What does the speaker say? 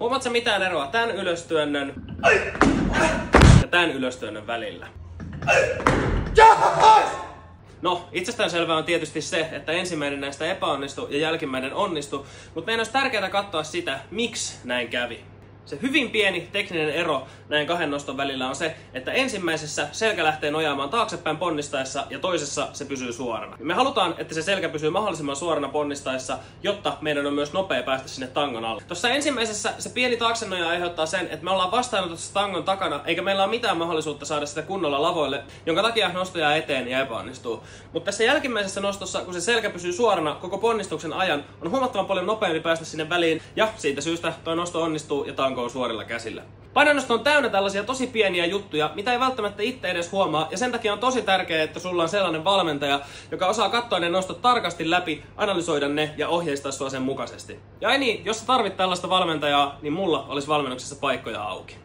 Huomaatko mitään eroa tän ylöstyönnön ja tän ylöstyönnön välillä? No, itsestäänselvää on tietysti se, että ensimmäinen näistä epäonnistui ja jälkimmäinen onnistui, mutta meidän olisi tärkeää katsoa sitä, miksi näin kävi. Se hyvin pieni tekninen ero näin kahden noston välillä on se, että ensimmäisessä selkä lähtee nojaamaan taaksepäin ponnistaessa ja toisessa se pysyy suorana. Me halutaan, että se selkä pysyy mahdollisimman suorana ponnistaessa, jotta meidän on myös nopea päästä sinne tangon alle. Tuossa ensimmäisessä se pieni taaksenoja aiheuttaa sen, että me ollaan vastaanotossa tangon takana, eikä meillä ole mitään mahdollisuutta saada sitä kunnolla lavoille, jonka takia nosto jää eteen ja epäonnistuu. Mutta tässä jälkimmäisessä nostossa, kun se selkä pysyy suorana koko ponnistuksen ajan, on huomattavan paljon nopeampi päästä sinne väliin, ja siitä syystä tuo nosto onnistuu ja tanko on suorilla käsillä. Painonnosto on täynnä tällaisia tosi pieniä juttuja, mitä ei välttämättä itse edes huomaa, ja sen takia on tosi tärkeää, että sulla on sellainen valmentaja, joka osaa katsoa ne nostot tarkasti läpi, analysoida ne ja ohjeistaa sua sen mukaisesti. Ja ei niin, jos sä tarvit tällaista valmentajaa, niin mulla olisi valmennuksessa paikkoja auki.